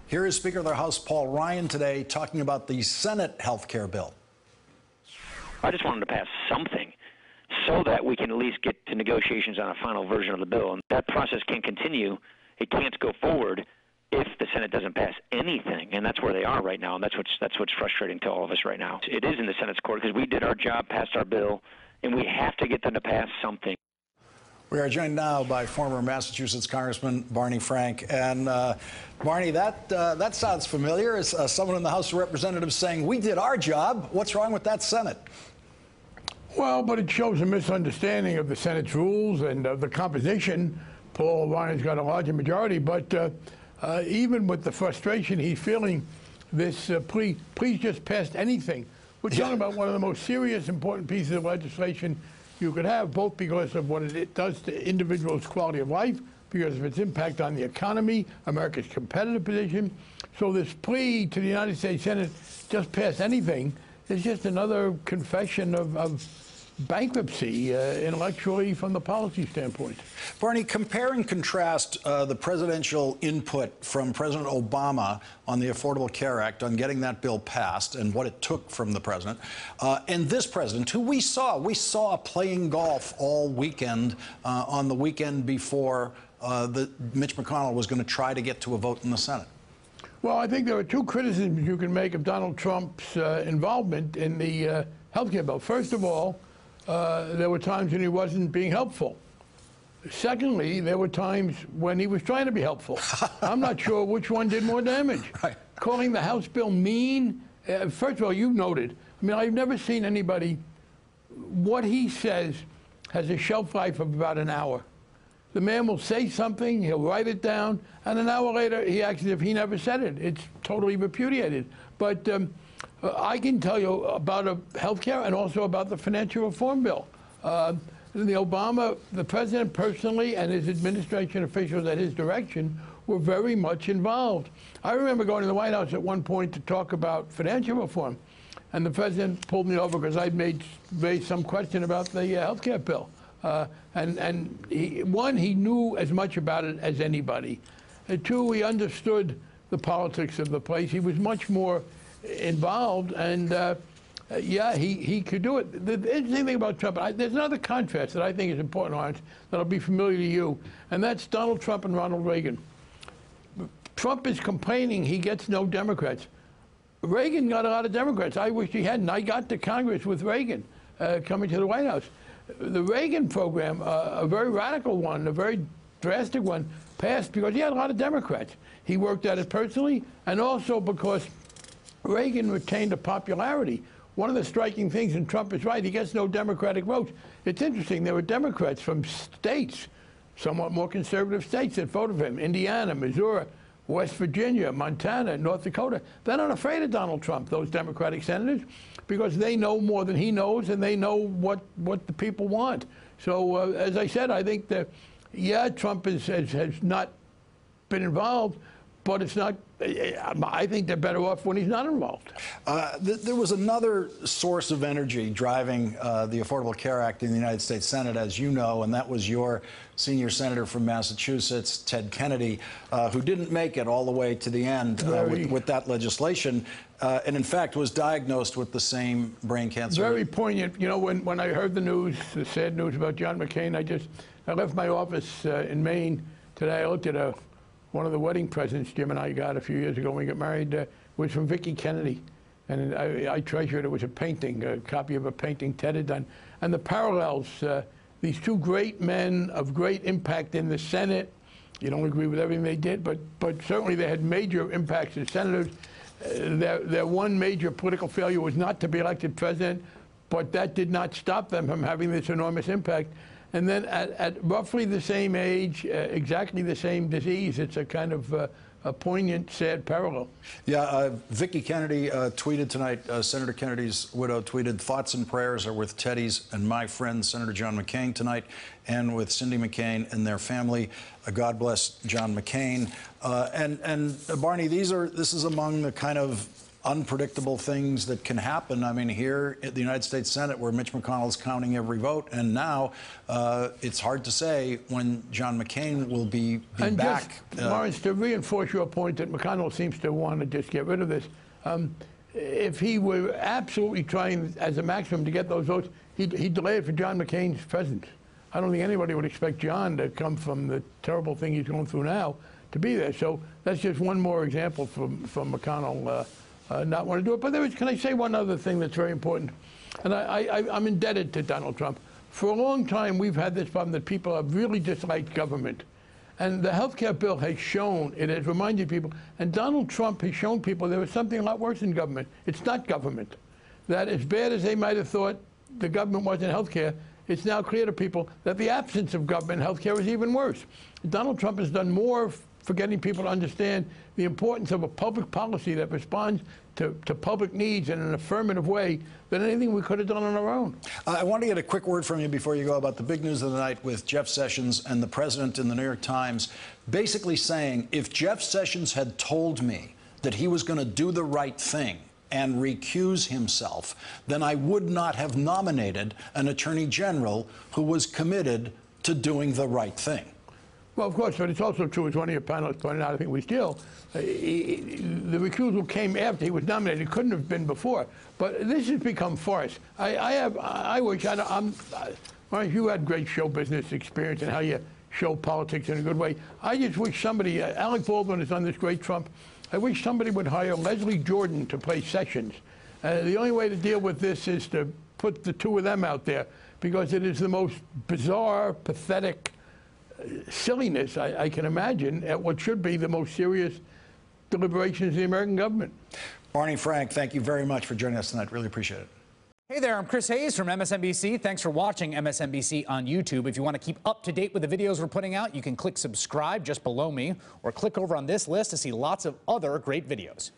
Here is Speaker of the House Paul Ryan today talking about the Senate health care bill. I just wanted to pass something so that we can at least get to negotiations on a final version of the bill. And that process can't continue. It can't go forward if the Senate doesn't pass anything, and that's where they are right now, and that's what's frustrating to all of us right now. It is in the Senate's court because we did our job, passed our bill, and we have to get them to pass something. We are joined now by former Massachusetts Congressman Barney Frank. And Barney, that sounds familiar. As someone in the House of Representatives saying, we did our job. What's wrong with that Senate? Well, but it shows a misunderstanding of the Senate's rules and of the composition. Paul Ryan's got a larger majority, but even with the frustration he's feeling, this please just pass anything. We're talking about one of the most serious, important pieces of legislation you could have, both because of what it does to individuals' quality of life, because of its impact on the economy, America's competitive position. So this plea to the United States Senate, just pass anything, is just another confession of bankruptcy intellectually from the policy standpoint. Barney, compare and contrast the presidential input from President Obama on the Affordable Care Act, on getting that bill passed and what it took from the president, and this president, who we saw playing golf all weekend on the weekend before Mitch McConnell was going to try to get to a vote in the Senate. Well, I think there are two criticisms you can make of Donald Trump's involvement in the health care bill. First of all, there were times when he wasn't being helpful. Secondly, there were times when he was trying to be helpful. I'm not sure which one did more damage. Right. Calling the House bill mean, first of all, you noted, I mean, I've never seen anybody, what he says has a shelf life of about an hour. The man will say something, he'll write it down, and an hour later he acts as if he never said it. It's totally repudiated. But I can tell you about health care and also about the financial reform bill. The president personally and his administration officials at his direction were very much involved. I remember going to the White House at one point to talk about financial reform, and the president pulled me over because I'd raised some question about the health care bill. He knew as much about it as anybody. Two, he understood the politics of the place. He was much more involved, and yeah, he could do it. The interesting thing about Trump, there's another contrast that I think is important, Lawrence, that'll be familiar to you, and that's Donald Trump and Ronald Reagan. Trump is complaining he gets no Democrats. Reagan got a lot of Democrats. I wish he hadn't. I got to Congress with Reagan coming to the White House. The Reagan program, a very radical one, a very drastic one, passed because he had a lot of Democrats. He worked at it personally, and also because Reagan retained a popularity. One of the striking things, and Trump is right, he gets no Democratic votes. It's interesting, there were Democrats from states, somewhat more conservative states, that voted for him. Indiana, Missouri, West Virginia, Montana, North Dakota. They're not afraid of Donald Trump, those Democratic senators, because they know more than he knows, and they know what the people want. So, as I said, I think that, yeah, Trump has not been involved, but it's not, I think they're better off when he's not involved. There was another source of energy driving the Affordable Care Act in the United States Senate, as you know, and that was your senior senator from Massachusetts, Ted Kennedy, who didn't make it all the way to the end with that legislation, and in fact was diagnosed with the same brain cancer. Very poignant. You know, when I heard the news, the sad news about John McCain, I left my office in Maine today. I looked at one of the wedding presents Jim and I got a few years ago when we got married, was from Vicki Kennedy. And I treasure it. It was a painting, a copy of a painting Ted had done. And the parallels, these two great men of great impact in the Senate. You don't agree with everything they did, but certainly they had major impacts as senators. Their one major political failure was not to be elected president, but that did not stop them from having this enormous impact. And then at roughly the same age, exactly the same disease, it's a kind of a poignant, sad parallel. Yeah, Vicki Kennedy tweeted tonight, Senator Kennedy's widow tweeted, "Thoughts and prayers are with Teddy's and my friend, Senator John McCain, tonight, and with Cindy McCain and their family. God bless John McCain." And Barney, this is among the kind of unpredictable things that can happen. I mean, here at the United States Senate, where Mitch McConnell is counting every vote, and now it's hard to say when John McCain will be back. Just, Lawrence, to reinforce your point that McConnell seems to want to just get rid of this, if he were absolutely trying as a maximum to get those votes, he'd delay it for John McCain's presence. I don't think anybody would expect John to come from the terrible thing he's going through now to be there. So that's just one more example from McConnell not want to do it. But can I say one other thing that's very important? And I'm indebted to Donald Trump. For a long time, we've had this problem that people have really disliked government. And the health care bill has shown, it has reminded people, and Donald Trump has shown people there was something a lot worse in government. It's not government. That as bad as they might have thought the government was in health care, it's now clear to people that the absence of government in health care is even worse. Donald Trump has done more for getting people to understand the importance of a public policy that responds to public needs in an affirmative way than anything we could have done on our own. I want to get a quick word from you before you go about the big news of the night with Jeff Sessions and the president in the New York Times basically saying, if Jeff Sessions had told me that he was going to do the right thing and recuse himself, then I would not have nominated an attorney general who was committed to doing the right thing. Well, of course, but it's also true, as one of your panelists pointed out, I think we still, the recusal came after he was nominated. It couldn't have been before. But this has become farce. I wish, you had great show business experience and how you show politics in a good way. I just wish somebody, Alec Baldwin has done this great Trump. I wish somebody would hire Leslie Jordan to play Sessions. The only way to deal with this is to put the two of them out there, because it is the most bizarre, pathetic silliness I can imagine at what should be the most serious deliberations of the American government. Barney Frank, thank you very much for joining us tonight. Really appreciate it. Hey there, I'm Chris Hayes from MSNBC. Thanks for watching MSNBC on YouTube. If you want to keep up to date with the videos we're putting out, you can click subscribe just below me, or click over on this list to see lots of other great videos.